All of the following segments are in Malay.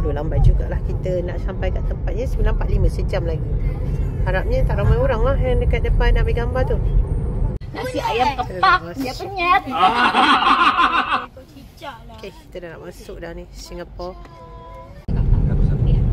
lambat jugalah. Kita nak sampai kat tempatnya 9.45, sejam lagi. Harapnya tak ramai orang lah yang dekat depan nak ambil gambar tu. Nasi ayam kepak, dia penyet. Okay, kita dah nak masuk dah ni, Singapore.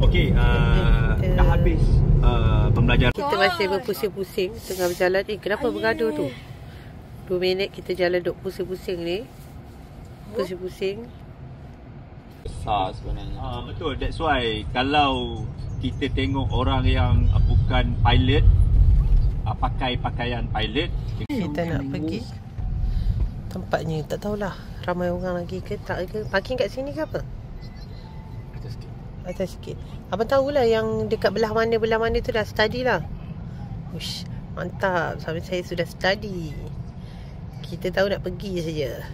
Okay, dah habis pembelajaran. Kita masih berpusing-pusing tengah berjalan. Kenapa bergaduh tu? 2 minit kita jalan duk pusing-pusing ni. Pusing-pusing. Besar sebenarnya. Betul, that's why kalau kita tengok orang yang bukan pilot, pakai pakaian pilot. Kita nak pergi tempatnya, tak tahulah ramai orang lagi ke tak ke. Parking kat sini ke apa? Atas sikit. Abang tahulah yang dekat belah mana tu dah study lah. Ush, mantap. Sampai saya sudah study. Kita tahu nak pergi saja.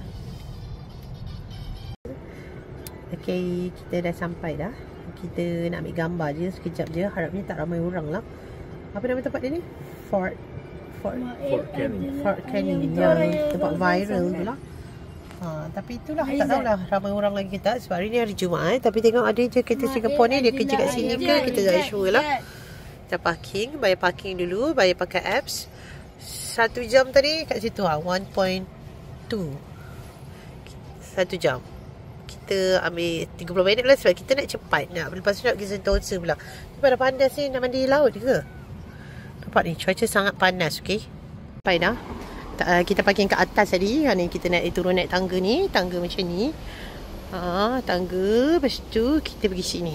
Okay, kita dah sampai dah. Kita nak ambil gambar je sekejap je. Harapnya tak ramai orang lah. Apa nama tempat dia ni? Fort Canning, yang tempat viral tu lah. Tapi itulah, tak tahulah ramai orang lagi ke tak. Sebab hari ni hari Jumaat. Tapi tengok ada je kereta Singapore ni. Dia kerja kat sini ke? Kita tak sure lah. Kita parking. Bayar parking dulu. Bayar pakai apps. 1 jam tadi kat situ lah. 1.2 1 jam. Kita ambil 30 minit lah. Sebab kita nak cepat nak. Lepas tu nak pergi Sentosa pula. Tapi pada panas ni nak mandi laut ke? Nampak ni, cuaca sangat panas. Okay, sampai dah. Kita parking kat atas tadi. Ni kita naik turun naik tangga ni. Tangga macam ni. Tangga. Lepas tu kita pergi sini.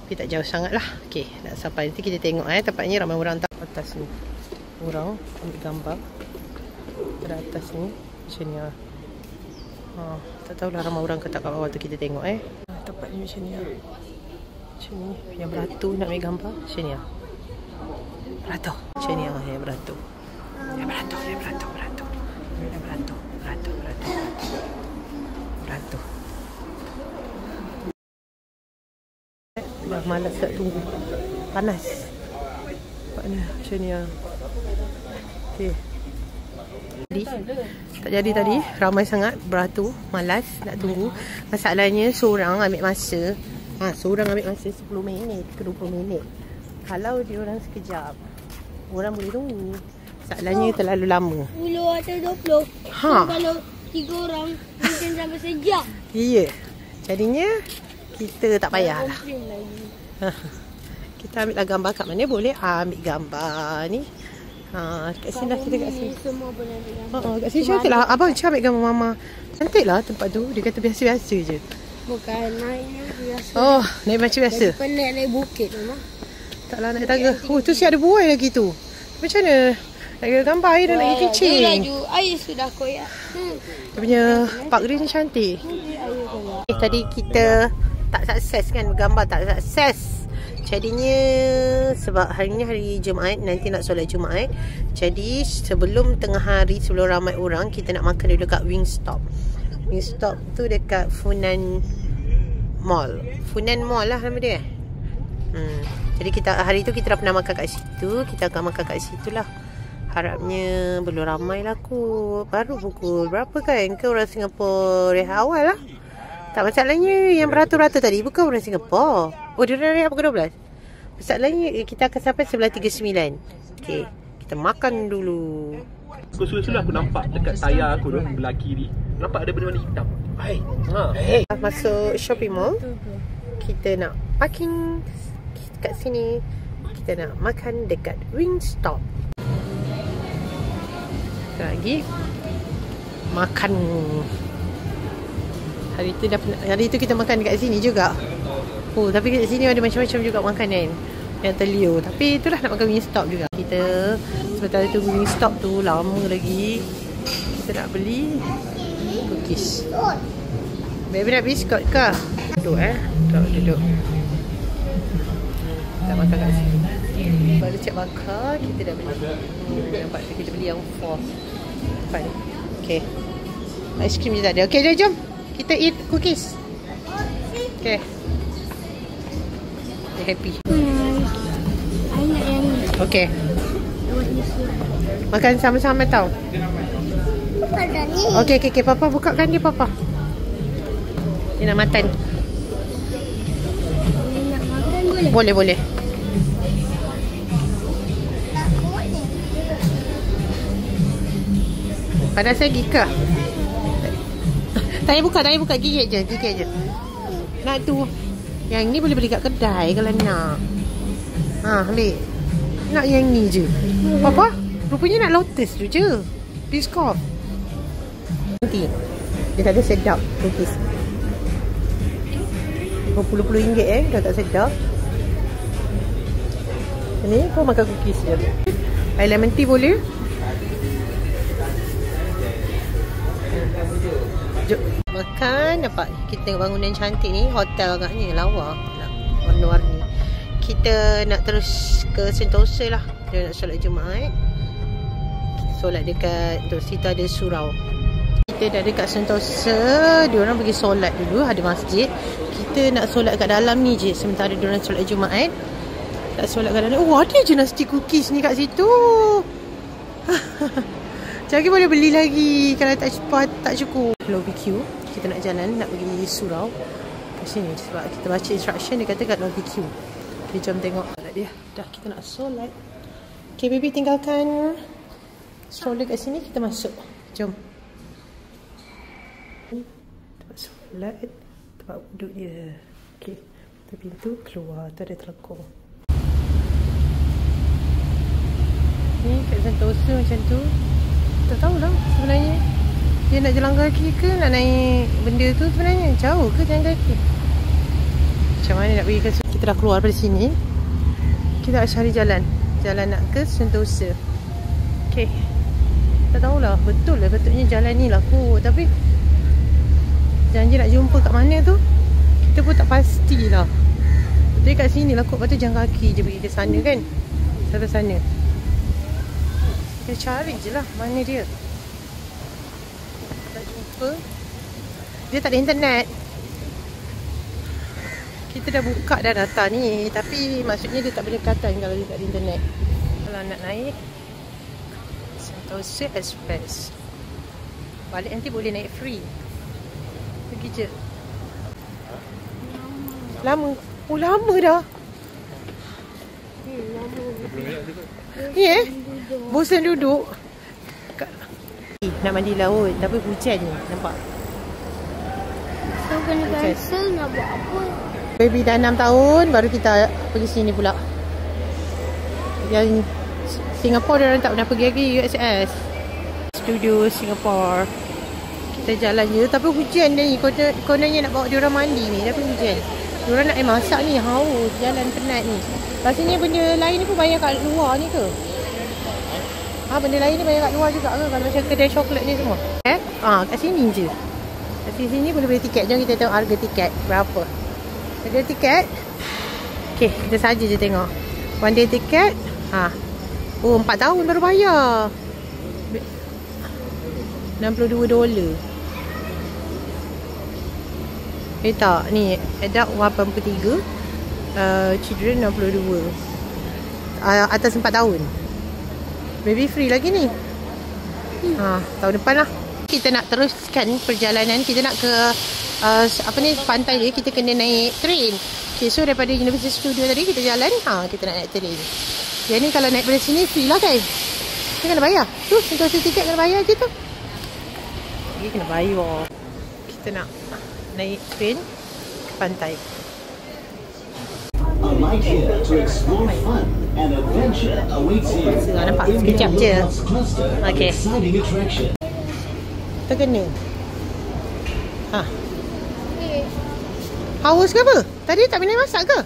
Tapi tak jauh sangat lah. Okay, nak sampai. Nanti kita tengok tempatnya ramai orang tak atas ni. Orang ambil gambar pada atas ni. Macam ni lah. Tak tahulah ramai orang ke tak kat bawah tu. Kita tengok tempat ni macam ni lah. Macam ni. Yang beratur nak ambil gambar. Macam ni lah. Beratur. Macam ni lah yang beratur. Yang beratur. Dah malas tak tunggu. Panas. Macam ni lah. Okay. Tak jadi tadi. Ramai sangat beratur. Malas nak tunggu. Masalahnya seorang ambil masa. Seorang ambil masa 10 minit ke 20 minit. Kalau dia orang sekejap, orang boleh tunggu. Masalahnya terlalu lama. 10 atau 20. Kalau 3 orang mungkin sampai sejam. Ya. Jadinya kita tak payahlah. Kita ambil gambar kat mana boleh ambil gambar ni. Kat sini lah kita kat sini. Semua boleh ambil gambar. Kat sini cantik lah. Abang macam ambil gambar mama. Cantik lah tempat tu. Dia kata biasa-biasa je. Bukan naiknya biasa. Naik macam biasa. Penat naik bukit memang. Taklah naik tangga. Tu si ada buai lagi tu. Macam mana? Nak gambar air dah nak pergi kencing. Laju air sudah koyak. Dia punya park dia ni cantik. Tadi kita tak sukses kan, gambar tak sukses. Jadinya sebab hari ni hari Jumaat, nanti nak solat Jumaat. Jadi sebelum tengah hari, sebelum ramai orang, kita nak makan dulu kat Wingstop. Wingstop tu dekat Funan Mall. Funan Mall lah nama dia. Jadi kita hari tu kita dah pernah makan kat situ. Kita akan makan kat situ lah. Harapnya belum ramai lah kot. Baru pukul berapa kan? Ke orang Singapura rehat awal lah. Tak, masalahnya yang beratur-ratur tadi bukan orang Singapura. Dia dah rehat pukul 12. Masalahnya kita akan sampai 11.39. Okay, kita makan dulu. Sudah aku nampak dekat tayar aku tu belah kiri. Nampak ada benda-benda hitam. Masuk shopping mall. Kita nak parking kat sini. Kita nak makan dekat Wingstop. Lagi makan. Hari tu kita makan dekat sini juga. Tapi kat sini ada macam-macam juga makanan yang terliur. Tapi itulah nak makan Wingstop juga. Kita sementara tunggu Wingstop tu lama lagi. Kita nak beli cookies. Baby nak biskut ke? Duduk. Kita makan kat sini. Baru cek bakar, kita dah beli. Nampak tu kita beli yang 4. Nampak ni. Okay. Aiskrim je tak ada. Okay, jom. Kita eat cookies. Okay. Dia happy. Okay. Makan sama-sama tau. Okay. Papa bukakan dia, Papa. Dia nak makan. Boleh. Panas lagi ke? Tanya buka, gigit je. Nak tu. Yang ni boleh beli kat kedai kalau nak. Ambil. Nak yang ni je. Apa? Rupanya nak lotus tu je. Biscoff. Nanti. Dia tak ada sedap cookies. RM50 dah tak sedap. Ni kau makan cookies je. Air lemon tea boleh? Jom makan. Nampak kita tengok bangunan cantik ni. Hotel agaknya lawa warna-warni. Kita nak terus ke Sentosa lah. Dia nak solat Jumaat. Solat dekat situ ada surau. Kita dah dekat Sentosa. Diorang pergi solat dulu. Ada masjid. Kita nak solat kat dalam ni je. Sementara diorang solat Jumaat. Tak solat kat dalam. Oh, ada je nasi cookies ni kat situ. Jadi boleh beli lagi kalau tak cukup. Barbecue. Kita nak jalan, nak pergi surau kat sini sebab kita baca instruction dia kata kat barbecue. Jadi jom tengok dia. Dah kita nak solat. Okay baby, tinggalkan stroller kat sini, kita masuk. Jom. Tempat solat, tempat duduk dia. Okay, tu pintu keluar, tu ada telekong. Ni kat Sentosa macam tu. Tak tahulah sebenarnya dia nak jalan kaki ke nak naik benda tu sebenarnya. Jauh ke jalan kaki? Macam mana nak pergi ke sini? Kita dah keluar dari sini. Kita nak cari jalan. Jalan nak ke Sentosa. Okay. Tak tahulah. Betul lah betulnya jalan ni lah kot. Tapi janji nak jumpa kat mana tu kita pun tak pastilah. Betul kat sini lah kot. Lepas tu jalan kaki je pergi ke sana kan. Sampai sana. Kita cari je lah mana dia. Tak jumpa. Dia tak ada internet. Kita dah buka dah data ni. Tapi maksudnya dia tak berdekatan kalau dia tak ada internet. Kalau nak naik Sentosa Express, balik nanti boleh naik free. Pergi je. Lama. Oh lama dah. Ya? Bosan duduk. Nak mandi laut tapi hujan ni, nampak? So kena cancel nak buat apa? Baby dah 6 tahun baru kita pergi sini pula. Yang Singapore dia orang tak pernah pergi lagi, USS Studio Singapore. Kita jalan je tapi hujan ni. Kononnya nak bawa dia orang mandi ni tapi hujan. Dia orang nak masak ni, haus, jalan penat ni. Rasanya benda lain ni pun banyak kat luar ni ke? Benda lain ni banyak kat luar juga ke? Kalau macam kedai coklat ni semua. Kat sini je. Kat sini boleh beli tiket. Jom kita tengok harga tiket berapa. Harga tiket. Okay, kita saja je tengok. One day tiket. Oh, 4 tahun baru bayar. $62. Tak, ni adult 83. Children 62. Atas 4 tahun. Baby free lagi ni. Tahun depan lah. Kita nak teruskan perjalanan. Kita nak ke pantai dia. Kita kena naik train. Okay, so daripada Universal Studio tadi kita jalan. Kita nak naik train. Yang ni kalau naik dari sini free lah kan. Ni kena bayar. Tu Sentosa tiket kena bayar je tu. Ni kena bayar. Kita nak naik train ke pantai. Nampak sekejap je. Okay. Kita kena. Haus ke apa? Tadi tak boleh masak ke?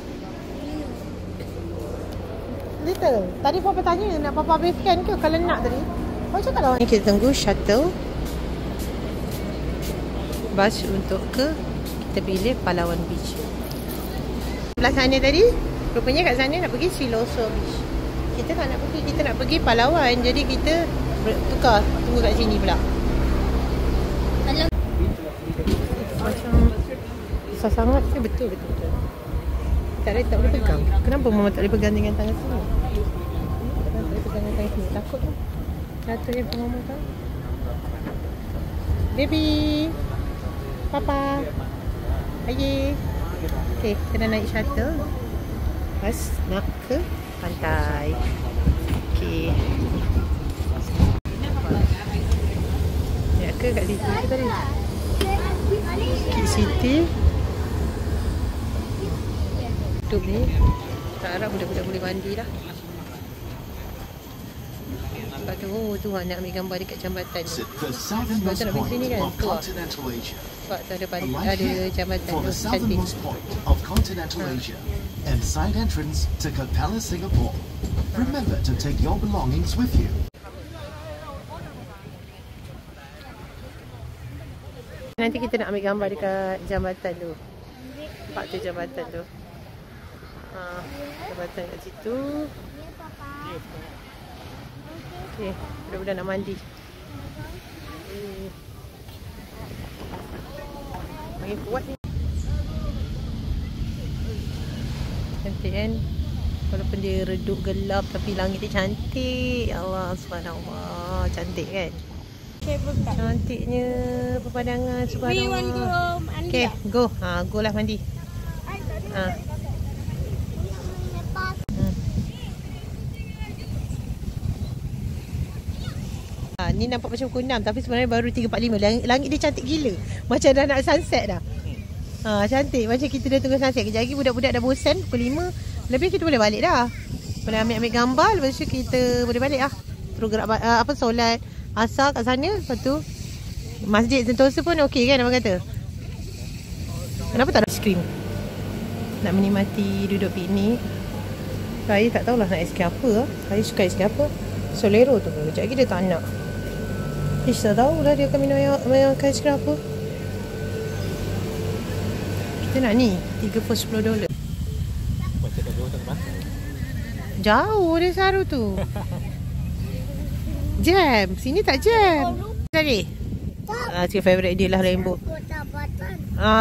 Little. Tadi Papa tanya nak Papa habiskan ke kalau nak tadi. Papa cakap lah. Kita tunggu shuttle bus untuk kita pilih Palawan Beach. Sebelah sana tadi, rupanya kat sana nak pergi Siloso Beach. Kita tak nak pergi, kita nak pergi Palawan. Jadi kita tukar, tunggu kat sini pula. Macam susah sangat sih, betul. Tak boleh pegang. Kenapa Mama tak boleh pegang dengan tangan sini? Tak boleh pegang dengan tangan sini. Takut tu. Jatuh yang Mama tahu. Baby. Papa. Aye. Okay, kita dah naik shuttle. Lepas nak ke pantai. Okey. Nak ke kat situ ke tadi? Kid City. Tutup ni. Tak harap budak-budak boleh mandi dah. Sebab tu, tu nak ambil gambar dekat jambatan ni. Sebab tu nak pergi sini kan? Tu lah. Sebab tu ada jambatan tu. Cantik. And side entrance to Capella, Singapore. Remember to take your belongings with you. Nanti kita nak ambil gambar dekat jambatan tu. Nampak tu jambatan tu. Jambatan kat situ. Okey, budak-budak nak mandi. Angin kuat ni. Cantik kan? Walaupun dia redup gelap tapi langit dia cantik. Allah subhanallah, cantik kan? Cantiknya pemandangan subhanallah. Okay, go. Go lah mandi. Ni nampak macam pukul 6 tapi sebenarnya baru 3.45. Langit dia cantik gila. Macam dah nak sunset dah. Cantik. Macam kita dah tunggu sunset. Kejap lagi budak-budak dah bosan. Pukul 5 lebih kita boleh balik dah. Boleh ambil gambar. Lepas tu kita boleh balik lah. Terus gerak solat asar kat sana. Lepas tu Masjid Sentosa pun okey kan abang kata. Kenapa tak ada aiskrim? Nak menikmati duduk piknik. Saya tak tahulah nak aiskrim apa. Saya suka aiskrim apa. Solero tu. Kejap lagi dia tak nak. Ish, tak tahulah dia akan minum aiskrim apa. Kita nak ni $3 for $10. Jauh dia Saru tu. Jam. Sini tak jam. Tadi cik favourite dia lah Rainbow.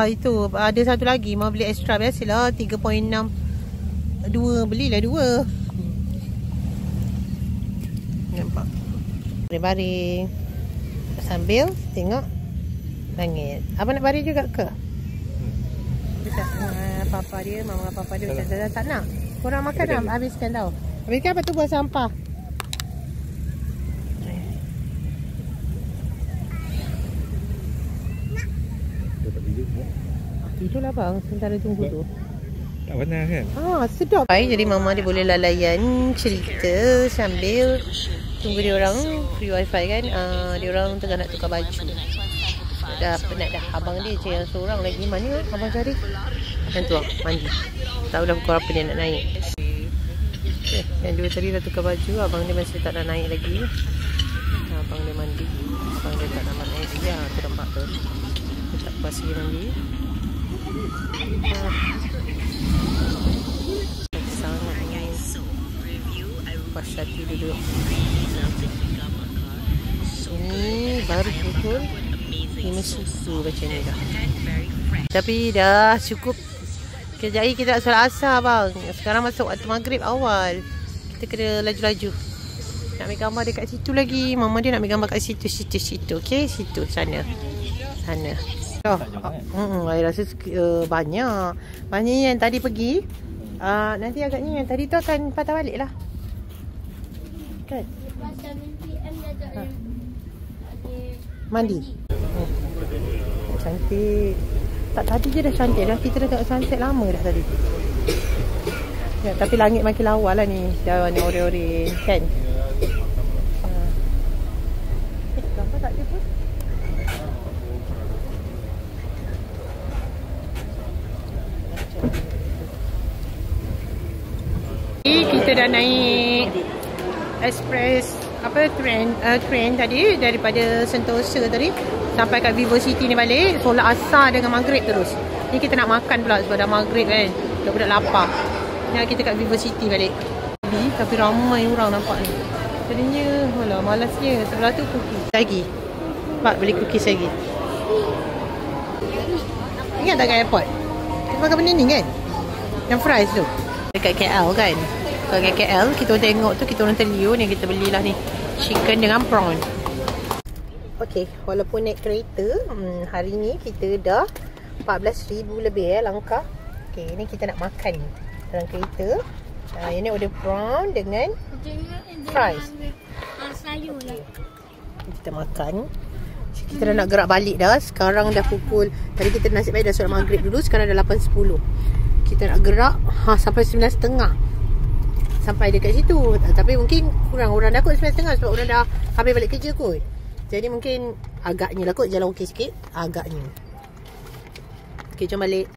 Itu ada satu lagi. Mau beli extra biasalah 3.6. Belilah 2. Nampak baring-baring sambil tengok langit. Abang nak baring juga ke? Papa dia, mama papa dia tak nak. Korang makan dah, habiskan tau. Habiskan apa tu buang sampah. Tidurlah bang, sementara tunggu tu. Tak pernah kan? Sedap. Jadi mama dia boleh layan cerita sambil tunggu dia orang free wifi kan. Dia orang tengah nak tukar baju. Dah penat dah. Abang dia je yang seorang lagi. Mana abang cari? Yang tu mandi. Tak tahu dah pukul apa dia nak naik. Yang dua tadi dah tukar baju. Abang dia masih tak nak naik lagi. Abang dia mandi. Abang dia tak nak naik lagi. Tu nampak tu. Dia tak puas lagi mandi. Puas hati duduk. Ini baru pukul 5 susu macam ni dah. Tapi dah cukup. Kejap lagi kita nak solat asar bang. Sekarang masuk waktu maghrib awal. Kita kena laju-laju. Nak ambil gambar dekat situ lagi. Mama dia nak ambil gambar kat situ. Okay, situ sana. Saya rasa banyak yang tadi pergi. Nanti agaknya yang tadi tu akan patah balik lah kan? Mandi. Cantik. Tak tadi je dah cantik dah. Kita dah tengok sunset lama dah tadi ya, tapi langit makin lawa lah ni. Dah warna ore-ore kan. Gambar tak ada pun. Kita dah naik express train tadi daripada Sentosa tadi sampai kat Vivo City ni balik. Solat asar dengan maghrib terus. Ni kita nak makan pula sebab dah maghrib kan. Budak-budak lapar. Ni kita kat Vivo City balik. Tapi ramai orang nampak ni. Jadinya malasnya. Sebelah tu cookies lagi. Pak beli cookies lagi. Ingat tak kat airport? Kita makan benda ni kan? Yang fries tu. Dekat KL kan? Kalau kat KL kita tengok tu, kita orang terliur ni. Kita belilah ni chicken dengan prawn. Okay, walaupun naik kereta, hari ni kita dah 14,000 lebih langkah. Okay, ni kita nak makan. dalam kereta. Ini order prawn dengan fries. Sayur lah. Kita makan. Kita dah nak gerak balik dah. Sekarang dah pukul, tadi kita nasib baik dah solat maghrib dulu. Sekarang dah 8.10. Kita nak gerak sampai 9.30. Sampai dekat situ. Tapi mungkin kurang. Orang dah kot 9.30 sebab orang dah habis balik kerja kot. Jadi mungkin agaknya lah kot jalan okey sikit. Agaknya. Okay, jom balik.